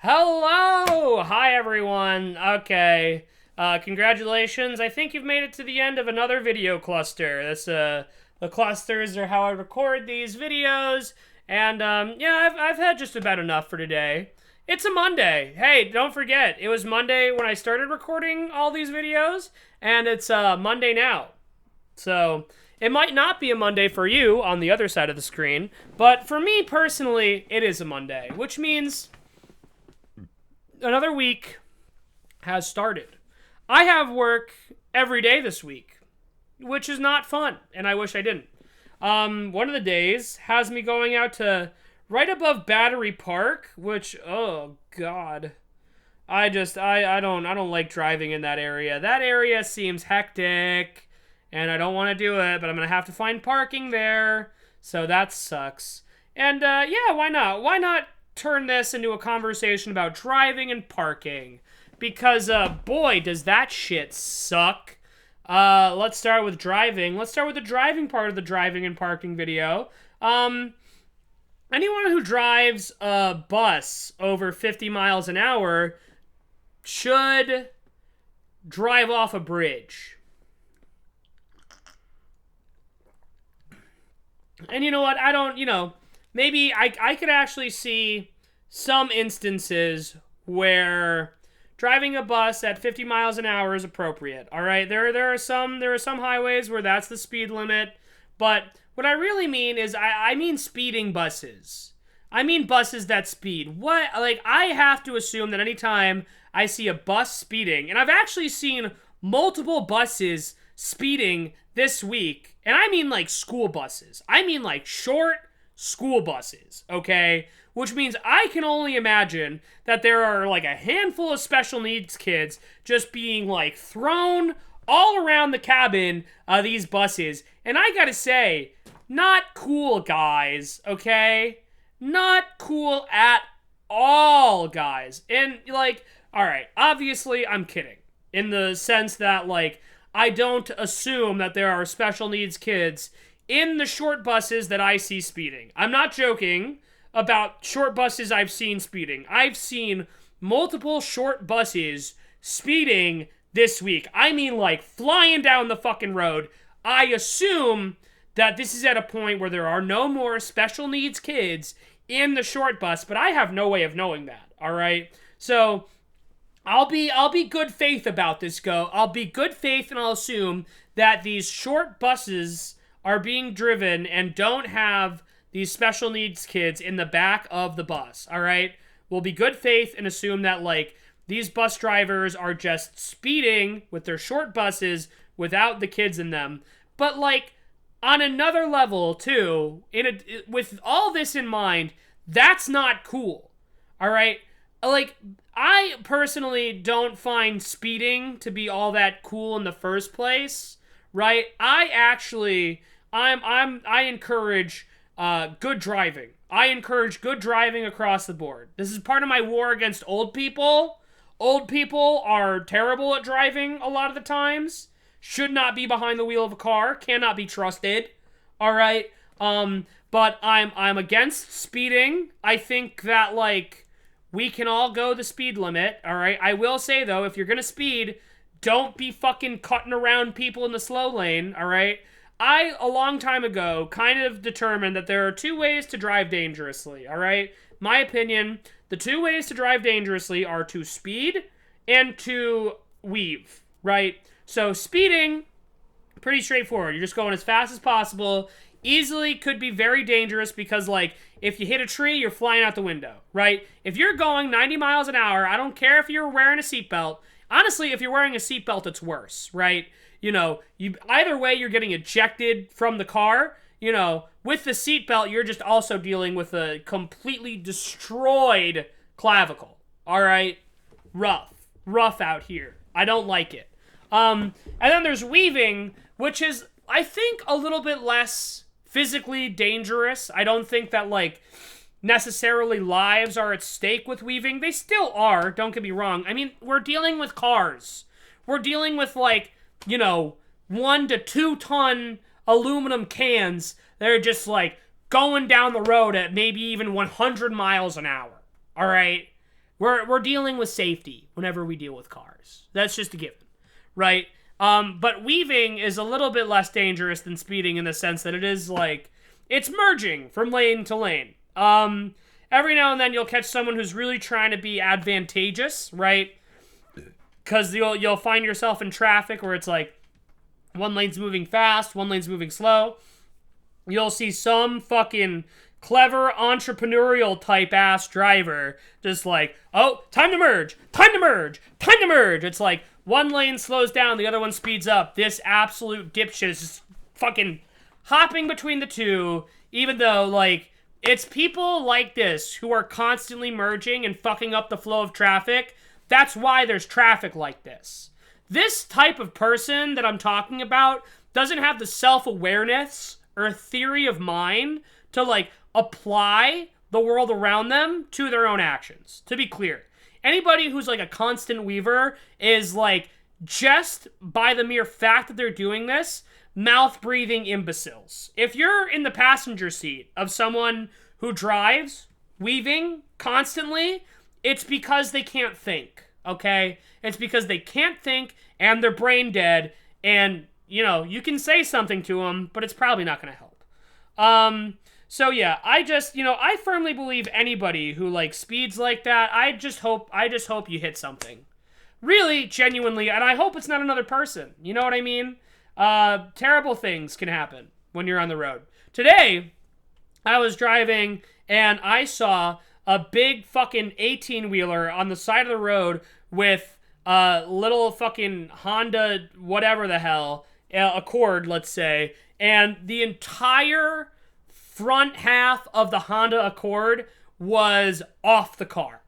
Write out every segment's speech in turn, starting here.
Hello! Hi, everyone. Okay. Congratulations. I think you've made it to the end of another video cluster. The clusters are how I record these videos. And, yeah, I've had just about enough for today. It's a Monday. Hey, don't forget, it was Monday when I started recording all these videos, and it's, Monday now. So, it might not be a Monday for you on the other side of the screen, but for me personally, it is a Monday, which means another week has started. I have work every day this week, which is not fun, and I wish I didn't. One of the days has me going out to right above Battery Park, which, oh god, I don't like driving in that area. That area seems hectic, and I don't want to do it, but I'm gonna have to find parking there, so that sucks. And yeah, why not? Why not turn this into a conversation about driving and parking? Because, boy, does that shit suck. Let's start with driving. Let's start with the driving part of the driving and parking video. Anyone who drives a bus over 50 miles an hour should drive off a bridge. And you know what? Maybe I could actually see some instances where driving a bus at 50 miles an hour is appropriate. All right, there are some highways where that's the speed limit, but what I really mean is I mean speeding buses. I mean buses that speed. What, like, I have to assume that anytime I see a bus speeding, and I've actually seen multiple buses speeding this week, and I mean like school buses. I mean like short school buses, okay? Which means I can only imagine that there are like a handful of special needs kids just being like thrown all around the cabin of these buses. And I gotta say, not cool, guys, okay? Not cool at all, guys. And like, alright, obviously I'm kidding. In the sense that, like, I don't assume that there are special needs kids in the short buses that I see speeding. I'm not joking about short buses I've seen speeding. I've seen multiple short buses speeding this week. I mean, like, flying down the fucking road. I assume that this is at a point where there are no more special needs kids in the short bus, but I have no way of knowing that, all right? So I'll be good faith about this, I'll be good faith, and I'll assume that these short buses are being driven and don't have these special needs kids in the back of the bus, all right? We'll be good faith and assume that, like, these bus drivers are just speeding with their short buses without the kids in them. But, like, on another level, too, with all this in mind, that's not cool, all right? Like, I personally don't find speeding to be all that cool in the first place, right? I encourage good driving. I encourage good driving across the board. This is part of my war against old people. Old people are terrible at driving a lot of the times. Should not be behind the wheel of a car. Cannot be trusted. All right. But I'm against speeding. I think that, like, we can all go the speed limit. All right. I will say, though, if you're gonna speed, don't be fucking cutting around people in the slow lane. All right. I, a long time ago, kind of determined that there are two ways to drive dangerously, all right? My opinion, the two ways to drive dangerously are to speed and to weave, right? So speeding, pretty straightforward. You're just going as fast as possible. Easily could be very dangerous because, like, if you hit a tree, you're flying out the window, right? If you're going 90 miles an hour, I don't care if you're wearing a seatbelt. Honestly, if you're wearing a seatbelt, it's worse, right? You know, either way, you're getting ejected from the car. You know, with the seatbelt, you're just also dealing with a completely destroyed clavicle. All right? Rough out here. I don't like it. And then there's weaving, which is, I think, a little bit less physically dangerous. I don't think that, like, necessarily lives are at stake with weaving. They still are, don't get me wrong. I mean, we're dealing with cars. We're dealing with, like, you know, 1 to 2 ton aluminum cans that are just, like, going down the road at maybe even 100 miles an hour. All right? We're dealing with safety whenever we deal with cars. That's just a given, right? But weaving is a little bit less dangerous than speeding in the sense that it is like, it's merging from lane to lane. Every now and then you'll catch someone who's really trying to be advantageous, right? Because you'll find yourself in traffic where it's like, one lane's moving fast, one lane's moving slow. You'll see some fucking clever entrepreneurial type ass driver just like, oh, time to merge, time to merge, time to merge. It's like one lane slows down, the other one speeds up. This absolute dipshit is just fucking hopping between the two, even though, like, it's people like this who are constantly merging and fucking up the flow of traffic. That's why there's traffic like this. This type of person that I'm talking about doesn't have the self-awareness or theory of mind to, like, apply the world around them to their own actions. To be clear, anybody who's, like, a constant weaver is, like, just by the mere fact that they're doing this, mouth-breathing imbeciles. If you're in the passenger seat of someone who drives, weaving, constantly, it's because they can't think, okay? It's because they can't think and they're brain dead, and, you know, you can say something to them, but it's probably not going to help. So yeah, I firmly believe anybody who, like, speeds like that, I just hope you hit something. Really, genuinely, and I hope it's not another person. You know what I mean? Terrible things can happen when you're on the road. Today, I was driving and I saw a big fucking 18-wheeler on the side of the road with a little fucking Honda whatever the hell, Accord, let's say, and the entire front half of the Honda Accord was off the car.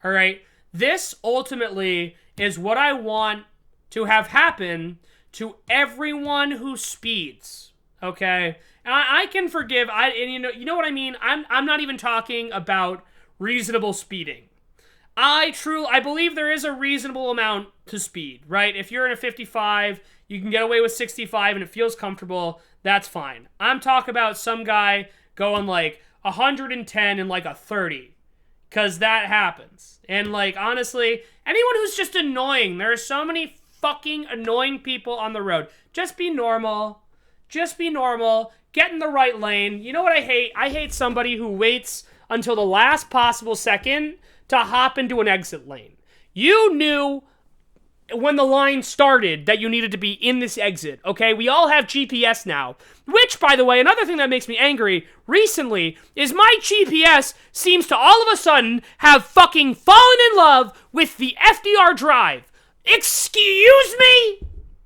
All right? This ultimately is what I want to have happen to everyone who speeds, okay? And I can forgive, you know what I mean? I'm not even talking about reasonable speeding. I believe there is a reasonable amount to speed, right? If you're in a 55, you can get away with 65 and it feels comfortable, that's fine. I'm talking about some guy going like 110 in like a 30, because that happens. And, like, honestly, anyone who's just annoying, there are so many fucking annoying people on the road. Just be normal. Just be normal. Get in the right lane. You know what I hate? I hate somebody who waits until the last possible second to hop into an exit lane. You knew when the line started that you needed to be in this exit, okay? We all have GPS now. Which, by the way, another thing that makes me angry recently is my GPS seems to all of a sudden have fucking fallen in love with the FDR drive. Excuse me?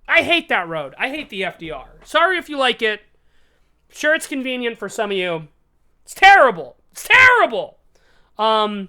I hate that road. I hate the FDR. Sorry if you like it. Sure, it's convenient for some of you. It's terrible. It's terrible. I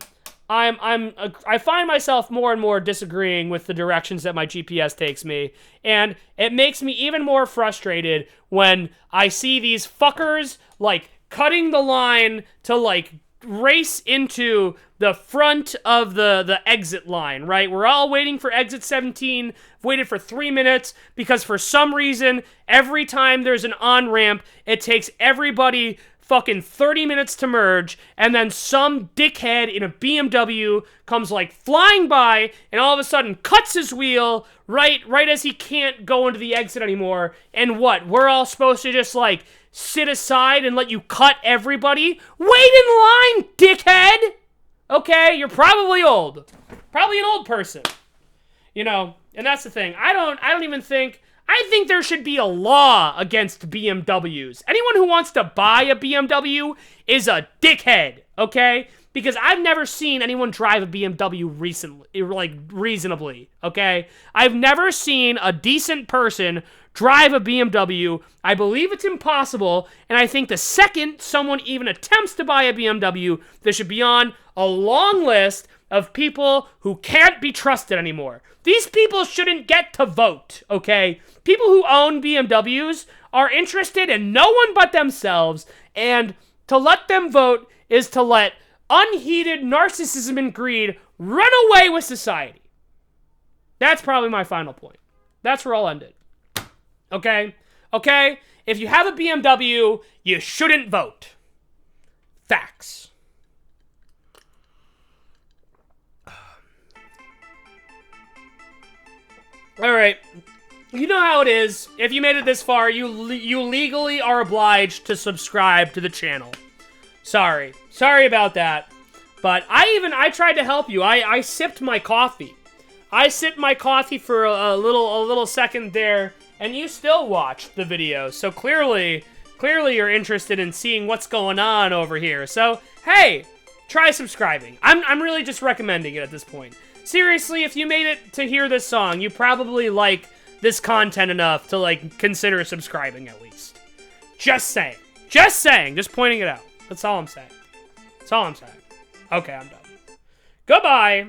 find myself more and more disagreeing with the directions that my GPS takes me, and it makes me even more frustrated when I see these fuckers, like, cutting the line to, like, race into the front of the exit line, right? We're all waiting for exit 17. I've waited for 3 minutes because for some reason, every time there's an on-ramp, it takes everybody fucking 30 minutes to merge, and then some dickhead in a BMW comes, like, flying by and all of a sudden cuts his wheel right as he can't go into the exit anymore. And what? We're all supposed to just, like, sit aside and let you cut everybody? Wait in line, dickhead! Okay, you're probably old. Probably an old person. You know, and that's the thing. I think there should be a law against BMWs. Anyone who wants to buy a BMW is a dickhead, okay? Because I've never seen anyone drive a BMW reasonably, okay? I've never seen a decent person drive a BMW. I believe it's impossible, and I think the second someone even attempts to buy a BMW, they should be on a long list of people who can't be trusted anymore. These people shouldn't get to vote, okay? People who own BMWs are interested in no one but themselves, and to let them vote is to let unheeded narcissism and greed run away with society. That's probably my final point. That's where I'll end it. Okay? Okay? If you have a BMW, you shouldn't vote. Facts. All right. You know how it is. If you made it this far, you legally are obliged to subscribe to the channel. Sorry about that. But I tried to help you. I sipped my coffee. I sipped my coffee for a little second there, and you still watched the video. So clearly you're interested in seeing what's going on over here. So hey, try subscribing. I'm really just recommending it at this point. Seriously, if you made it to hear this song, you probably like this content enough to like consider subscribing at least. Just saying. Just pointing it out. That's all I'm saying. Okay, I'm done. Goodbye.